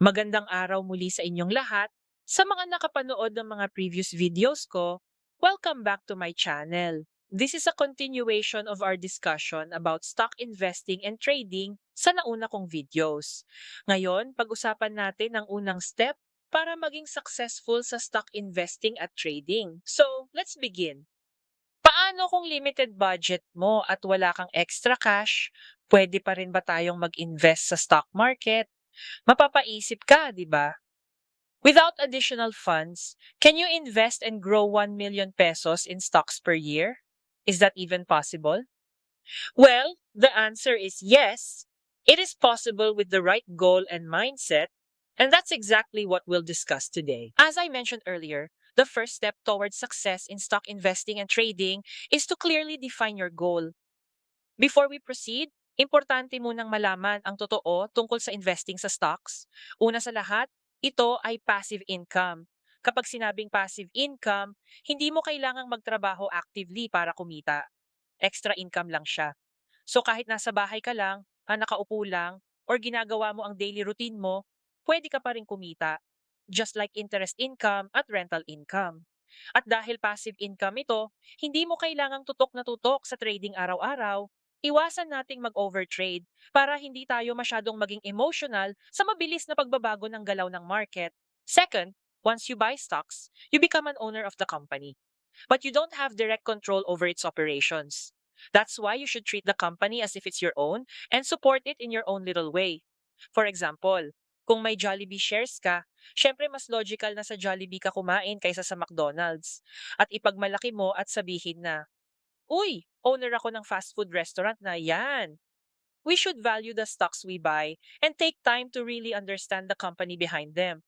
Magandang araw muli sa inyong lahat. Sa mga nakapanood ng mga previous videos ko, welcome back to my channel. This is a continuation of our discussion about stock investing and trading sa nauna kong videos. Ngayon, pag-usapan natin ang unang step para maging successful sa stock investing at trading. So, let's begin. Paano kung limited budget mo at wala kang extra cash? Pwede pa rin ba tayong mag-invest sa stock market? Mapapaisip ka, di ba? Without additional funds, can you invest and grow 1 million pesos in stocks per year? Is that even possible? Well, the answer is yes. It is possible with the right goal and mindset, and that's exactly what we'll discuss today. As I mentioned earlier, the first step towards success in stock investing and trading is to clearly define your goal. Before we proceed, importante munang malaman ang totoo tungkol sa investing sa stocks. Una sa lahat, ito ay passive income. Kapag sinabing passive income, hindi mo kailangang magtrabaho actively para kumita. Extra income lang siya. So kahit nasa bahay ka lang, nakaupo lang, or ginagawa mo ang daily routine mo, pwede ka pa rin kumita. Just like interest income at rental income. At dahil passive income ito, hindi mo kailangang tutok na tutok sa trading araw-araw. Iwasan nating mag-overtrade para hindi tayo masyadong maging emotional sa mabilis na pagbabago ng galaw ng market. Second, once you buy stocks, you become an owner of the company. But you don't have direct control over its operations. That's why you should treat the company as if it's your own and support it in your own little way. For example, kung may Jollibee shares ka, syempre mas logical na sa Jollibee ka kumain kaysa sa McDonald's. At ipagmalaki mo at sabihin na, uy, owner ako ng fast food restaurant na yan. We should value the stocks we buy and take time to really understand the company behind them.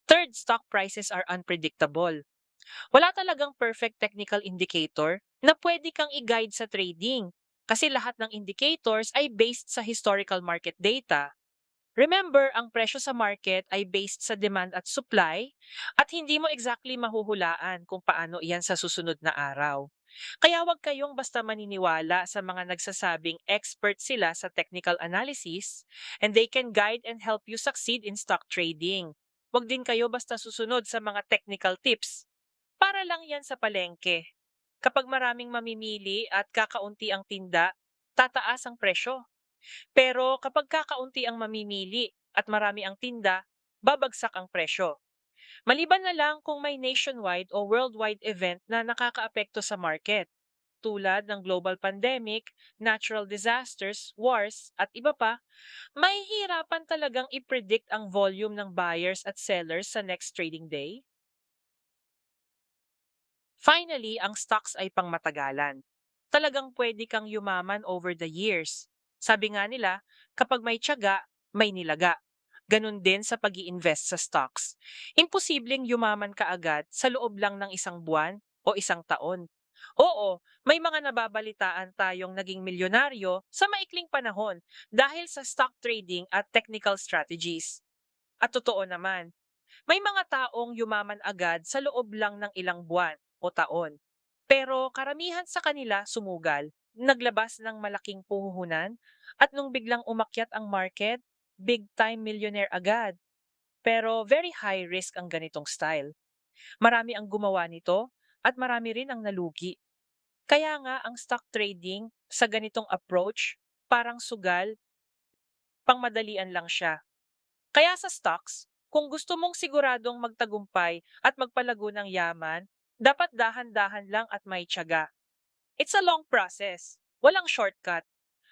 Third, stock prices are unpredictable. Wala talagang perfect technical indicator na pwede kang i-guide sa trading kasi lahat ng indicators ay based sa historical market data. Remember, ang presyo sa market ay based sa demand at supply at hindi mo exactly mahuhulaan kung paano iyan sa susunod na araw. Kaya huwag kayong basta maniniwala sa mga nagsasabing expert sila sa technical analysis and they can guide and help you succeed in stock trading. Huwag din kayo basta susunod sa mga technical tips. Para lang yan sa palengke. Kapag maraming mamimili at kakaunti ang tinda, tataas ang presyo. Pero kapag kakaunti ang mamimili at marami ang tinda, babagsak ang presyo. Maliban na lang kung may nationwide o worldwide event na nakakaapekto sa market, tulad ng global pandemic, natural disasters, wars, at iba pa, may hirapan talagang i-predict ang volume ng buyers at sellers sa next trading day. Finally, ang stocks ay pangmatagalan. Talagang pwede kang yumaman over the years. Sabi nga nila, kapag may tiyaga, may nilaga. Ganun din sa pag invest sa stocks. Imposibleng yumaman ka agad sa loob lang ng isang buwan o isang taon. Oo, may mga nababalitaan tayong naging milyonaryo sa maikling panahon dahil sa stock trading at technical strategies. At totoo naman, may mga taong yumaman agad sa loob lang ng ilang buwan o taon. Pero karamihan sa kanila sumugal, naglabas ng malaking puhunan, at nung biglang umakyat ang market, big time millionaire agad. Pero very high risk ang ganitong style. Marami ang gumawa nito at marami rin ang nalugi. Kaya nga ang stock trading sa ganitong approach, parang sugal, pangmadalian lang siya. Kaya sa stocks, kung gusto mong siguradong magtagumpay at magpalago ng yaman, dapat dahan-dahan lang at may tiyaga. It's a long process. Walang shortcut.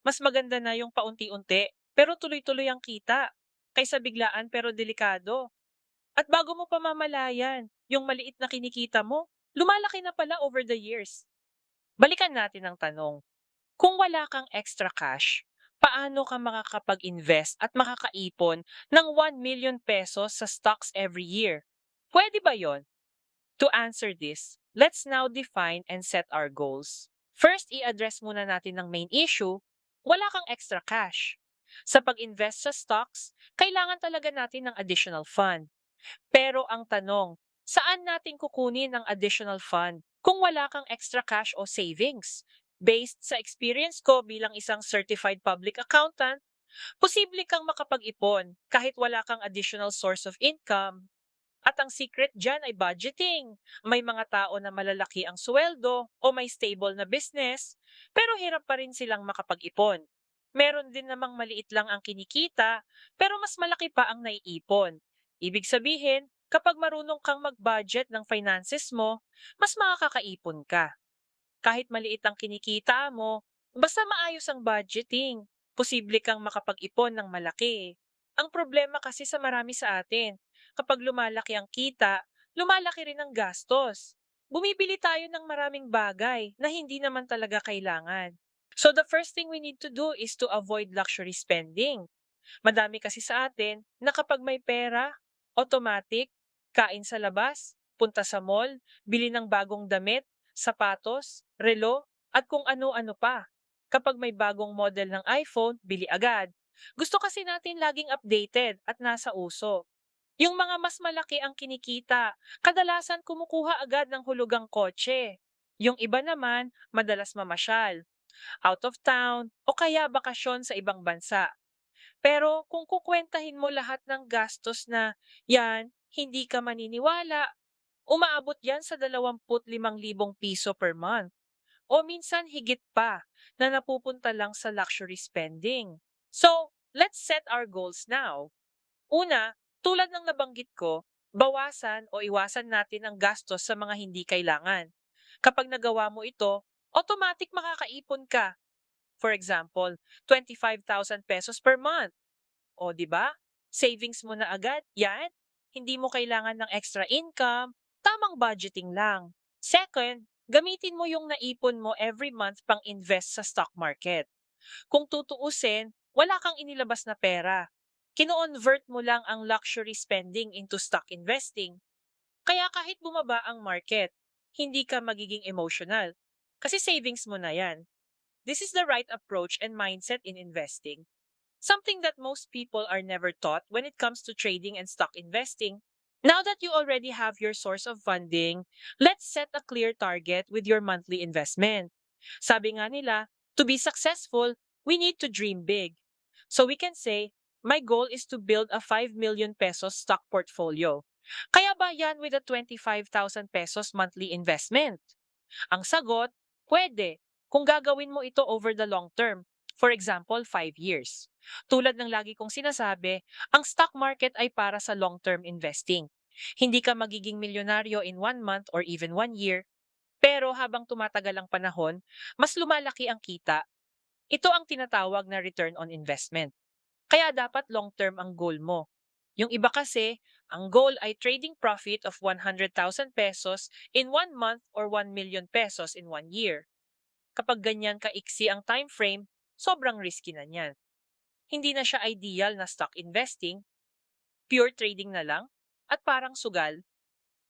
Mas maganda na yung paunti-unti, pero tuloy-tuloy ang kita. Kaysa biglaan pero delikado. At bago mo pa mamalayan, yung maliit na kinikita mo, lumalaki na pala over the years. Balikan natin ang tanong. Kung wala kang extra cash, paano ka makakapag-invest at makakaipon ng 1 million pesos sa stocks every year? Pwede ba yon? To answer this, let's now define and set our goals. First, i-address muna natin ang main issue, wala kang extra cash. Sa pag-invest sa stocks, kailangan talaga natin ng additional fund. Pero ang tanong, saan natin kukunin ang additional fund kung wala kang extra cash o savings? Based sa experience ko bilang isang certified public accountant, Posible kang makapag-ipon kahit wala kang additional source of income. At ang secret dyan ay budgeting. May mga tao na malalaki ang sweldo o may stable na business, pero hirap pa rin silang makapag-ipon. Meron din namang maliit lang ang kinikita, pero mas malaki pa ang naiipon. Ibig sabihin, kapag marunong kang mag-budget ng finances mo, mas makakakaipon ka. Kahit maliit ang kinikita mo, basta maayos ang budgeting, posible kang makapag-ipon ng malaki. Ang problema kasi sa marami sa atin, kapag lumalaki ang kita, lumalaki rin ang gastos. Bumibili tayo ng maraming bagay na hindi naman talaga kailangan. So the first thing we need to do is to avoid luxury spending. Madami kasi sa atin na kapag may pera, automatic, kain sa labas, punta sa mall, bili ng bagong damit, sapatos, relo, at kung ano-ano pa. Kapag may bagong model ng iPhone, bili agad. Gusto kasi natin laging updated at nasa uso. Yung mga mas malaki ang kinikita, kadalasan kumukuha agad ng hulugang kotse. Yung iba naman, madalas mamasyal, out of town, o kaya bakasyon sa ibang bansa. Pero kung kukwentahin mo lahat ng gastos na yan, hindi ka maniniwala, umaabot yan sa 25,000 piso per month. O minsan higit pa na napupunta lang sa luxury spending. So, let's set our goals now. Una, tulad ng nabanggit ko, bawasan o iwasan natin ang gastos sa mga hindi kailangan. Kapag nagawa mo ito, automatic makakaipon ka. For example, 25,000 pesos per month. O, di ba? Savings mo na agad. Yan. Hindi mo kailangan ng extra income. Tamang budgeting lang. Second, gamitin mo yung naipon mo every month pang invest sa stock market. Kung tutuusin, wala kang inilabas na pera. Kino-convert mo lang ang luxury spending into stock investing. Kaya kahit bumaba ang market, hindi ka magiging emotional. Kasi savings mo na yan. This is the right approach and mindset in investing. Something that most people are never taught when it comes to trading and stock investing. Now that you already have your source of funding, let's set a clear target with your monthly investment. Sabi nga nila, to be successful, we need to dream big. So we can say, my goal is to build a 5 million pesos stock portfolio. Kaya ba yan with a 25,000 pesos monthly investment? Ang sagot, pwede, kung gagawin mo ito over the long term. For example, 5 years. Tulad ng lagi kong sinasabi, ang stock market ay para sa long-term investing. Hindi ka magiging milyonaryo in 1 month or even 1 year, pero habang tumatagal ang panahon, mas lumalaki ang kita. Ito ang tinatawag na return on investment. Kaya dapat long-term ang goal mo. Yung iba kasi, ang goal ay trading profit of 100,000 pesos in 1 month or 1 million pesos in 1 year. Kapag ganyan kaiksi ang time frame, sobrang risky na niyan. Hindi na siya ideal na stock investing, pure trading na lang, at parang sugal.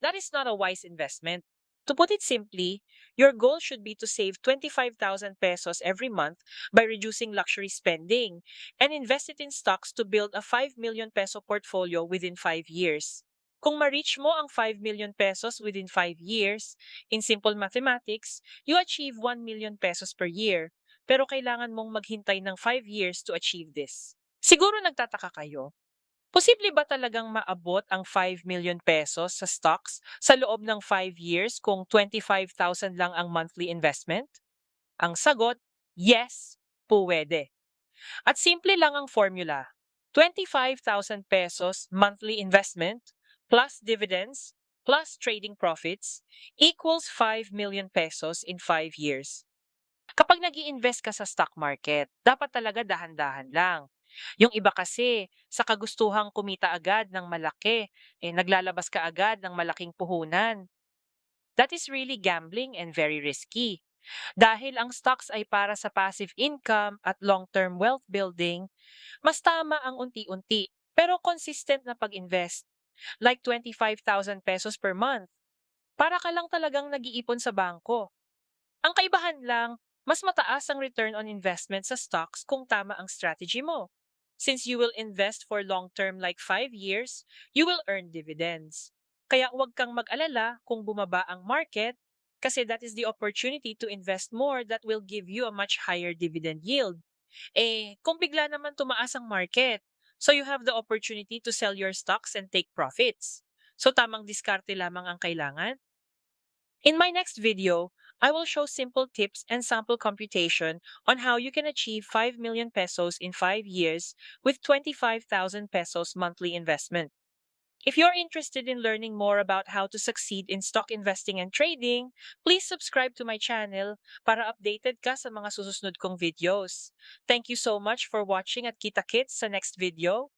That is not a wise investment. To put it simply, your goal should be to save 25,000 pesos every month by reducing luxury spending and invest it in stocks to build a 5 million peso portfolio within 5 years. Kung ma-reach mo ang 5 million pesos within 5 years, in simple mathematics, you achieve 1 million pesos per year. Pero kailangan mong maghintay ng 5 years to achieve this. Siguro nagtataka kayo, posible ba talagang maabot ang 5 million pesos sa stocks sa loob ng 5 years kung 25,000 lang ang monthly investment? Ang sagot, yes, puwede. At simple lang ang formula. 25,000 pesos monthly investment plus dividends plus trading profits equals 5 million pesos in 5 years. Kapag nag-i-invest ka sa stock market, dapat talaga dahan-dahan lang. Yung iba kasi, sa kagustuhang kumita agad ng malaki, naglalabas ka agad ng malaking puhunan. That is really gambling and very risky. Dahil ang stocks ay para sa passive income at long-term wealth building, mas tama ang unti-unti pero consistent na pag-invest. Like 25,000 pesos per month. Para ka lang talagang nag-iipon sa bangko. Ang kaibahan lang, mas mataas ang return on investment sa stocks kung tama ang strategy mo. Since you will invest for long term like 5 years, you will earn dividends. Kaya huwag kang mag-alala kung bumaba ang market kasi that is the opportunity to invest more that will give you a much higher dividend yield. Kung bigla naman tumaas ang market, so you have the opportunity to sell your stocks and take profits. So tamang diskarte lamang ang kailangan. In my next video, I will show simple tips and sample computation on how you can achieve 5 million pesos in 5 years with 25,000 pesos monthly investment. If you're interested in learning more about how to succeed in stock investing and trading, please subscribe to my channel para updated ka sa mga susunod kong videos. Thank you so much for watching at kita-kits sa next video.